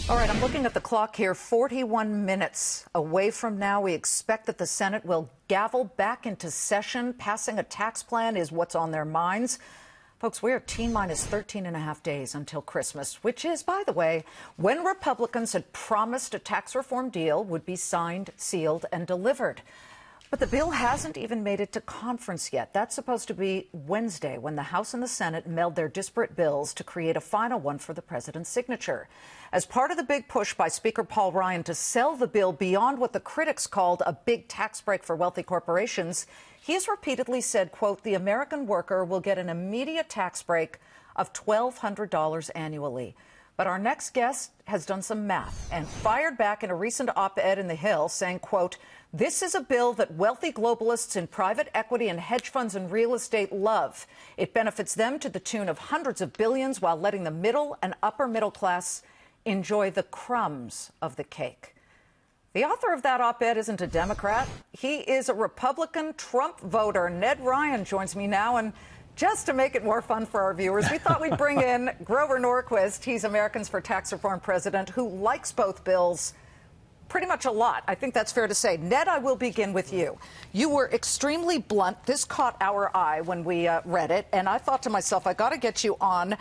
All right, I'm looking at the clock here. 41 minutes away from now, we expect that the Senate will gavel back into session. Passing a tax plan is what's on their minds. Folks, we're T-minus 13 and a half days until Christmas, which is, by the way, when Republicans had promised a tax reform deal would be signed, sealed, and delivered. But the bill hasn't even made it to conference yet. That's supposed to be Wednesday, when the House and the Senate meld their disparate bills to create a final one for the president's signature. As part of the big push by Speaker Paul Ryan to sell the bill beyond what the critics called a big tax break for wealthy corporations, he has repeatedly said, quote, the American worker will get an immediate tax break of $1,200 annually. But our next guest has done some math and fired back in a recent op-ed in The Hill saying, quote, this is a bill that wealthy globalists in private equity and hedge funds and real estate love. It benefits them to the tune of hundreds of billions while letting the middle and upper middle class enjoy the crumbs of the cake. The author of that op-ed isn't a Democrat. He is a Republican Trump voter. Ned Ryan joins me now. And just to make it more fun for our viewers, we thought we'd bring in Grover Norquist. He's Americans for Tax Reform president, who likes both bills pretty much a lot. I think that's fair to say. Ned, I will begin with you. You were extremely blunt. This caught our eye when we read it. And I thought to myself, I got to get you on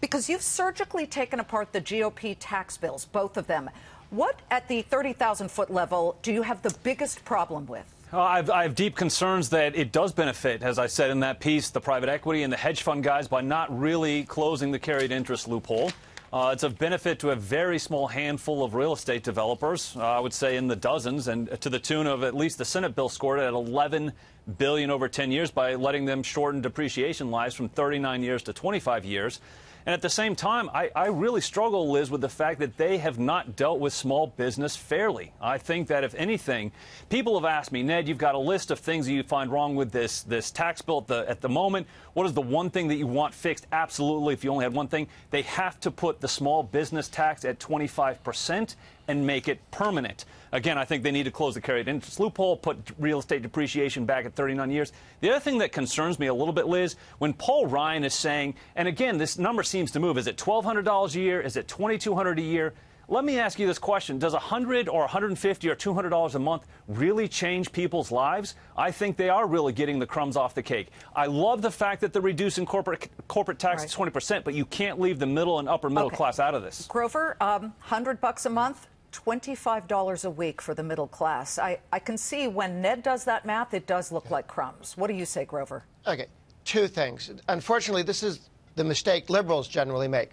because you've surgically taken apart the GOP tax bills, both of them. What, at the 30,000-foot level, do you have the biggest problem with? I have deep concerns that it does benefit, as I said in that piece, the private equity and the hedge fund guys by not really closing the carried interest loophole. It's of benefit to a very small handful of real estate developers, I would say in the dozens, and to the tune of at least the Senate bill scored at $11 billion over 10 years by letting them shorten depreciation lives from 39 years to 25 years. And at the same time, I really struggle, Liz, with the fact that they have not dealt with small business fairly. I think that, if anything, people have asked me, Ned, you've got a list of things that you find wrong with this tax bill at the moment. What is the one thing that you want fixed? Absolutely, if you only had one thing, they have to put the small business tax at 25% and make it permanent. Again, I think they need to close the carried interest loophole, put real estate depreciation back at 39 years. The other thing that concerns me a little bit, Liz, when Paul Ryan is saying, and again, this number seems to move, is it $1,200 a year? Is it $2,200 a year? Let me ask you this question. Does $100 or $150 or $200 a month really change people's lives? I think they are really getting the crumbs off the cake. I love the fact that they're reducing corporate tax to 20%, but you can't leave the middle and upper middle class out of this. Grover, $100 a month, $25 a week for the middle class. I can see when Ned does that math, it does look like crumbs. What do you say, Grover? Okay, two things. Unfortunately, this is the mistake liberals generally make.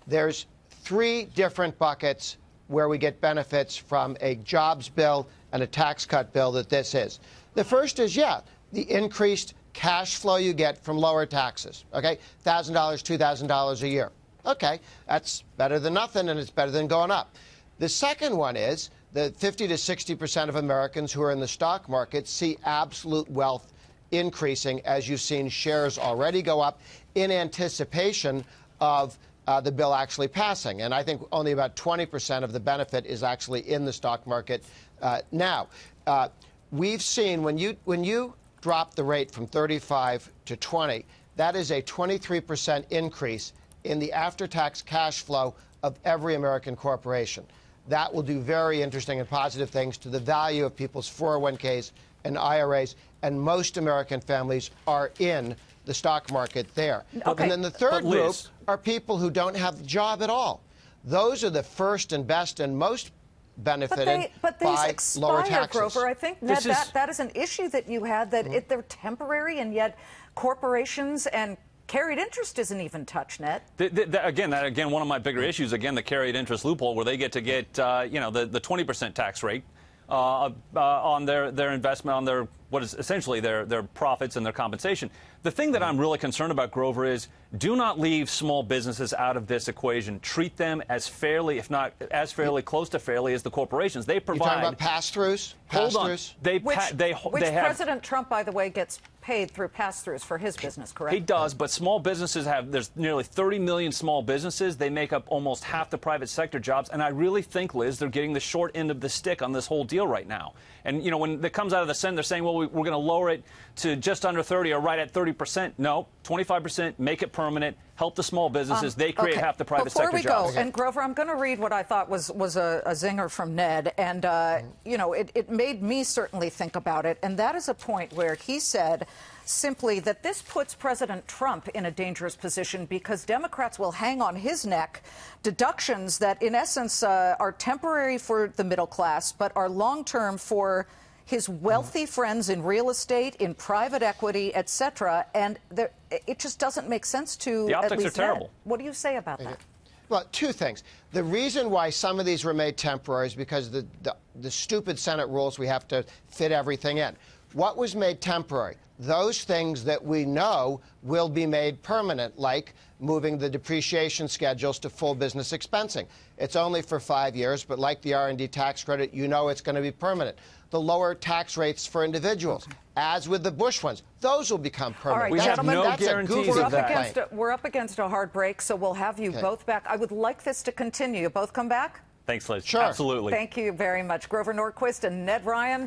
There's three different buckets where we get benefits from a jobs bill and a tax cut bill that this is. The first is, the increased cash flow you get from lower taxes, okay? $1,000, $2,000 a year. Okay, that's better than nothing, and it's better than going up. The second one is that 50 to 60% of Americans who are in the stock market see absolute wealth increasing, as you've seen shares already go up in anticipation of the bill actually passing. And I think only about 20% of the benefit is actually in the stock market now. We've seen when you drop the rate from 35 to 20, that is a 23% increase in the after-tax cash flow of every American corporation. That will do very interesting and positive things to the value of people's 401ks and IRAs, and most American families are in the stock market there. Okay. And then the third group are people who don't have a job at all. Those are the first and best and most benefited but by these lower expire, taxes. Grover. I think, Ned, that is an issue that you had, that they're temporary, and yet corporations and carried interest isn't even touched, Ned. Again, one of my bigger issues, again, the carried interest loophole, where they get to get, the 20% tax rate on their investment, on their what is essentially their profits and their compensation. The thing that I'm really concerned about, Grover, is do not leave small businesses out of this equation. Treat them as fairly, if not as fairly, close to fairly as the corporations. They provide. You're talking about pass-throughs? Hold on. Which President Trump, by the way, gets paid through pass-throughs for his business, correct? He does, but small businesses there's nearly 30 million small businesses. They make up almost half the private sector jobs, and I really think, Liz, they're getting the short end of the stick on this whole deal right now. And, when it comes out of the Senate, they're saying, well, we're going to lower it to just under 30 or right at 30%. 30%. No, 25%, make it permanent, help the small businesses. They create half the private sector jobs. Before we go, and Grover, I'm going to read what I thought was a zinger from Ned, and, you know, it made me certainly think about it, and that is a point where he said simply that this puts President Trump in a dangerous position because Democrats will hang on his neck deductions that, in essence, are temporary for the middle class, but are long-term for his wealthy friends in real estate, in private equity, etc., and it just doesn't make sense to the optics at least are terrible. Ned. What do you say about that? Well, two things. The reason why some of these were made temporary is because the stupid Senate rules, we have to fit everything in. What was made temporary? Those things that we know will be made permanent, like moving the depreciation schedules to full business expensing. It's only for 5 years, but like the R&D tax credit, you know it's going to be permanent. The lower tax rates for individuals, as with the Bush ones, those will become permanent. All right, we have gentlemen, no that's a guarantees Google of that. We're up against a hard break, so we'll have you both back. I would like this to continue. You both come back? Thanks, Liz. Sure. Absolutely. Thank you very much. Grover Norquist and Ned Ryan.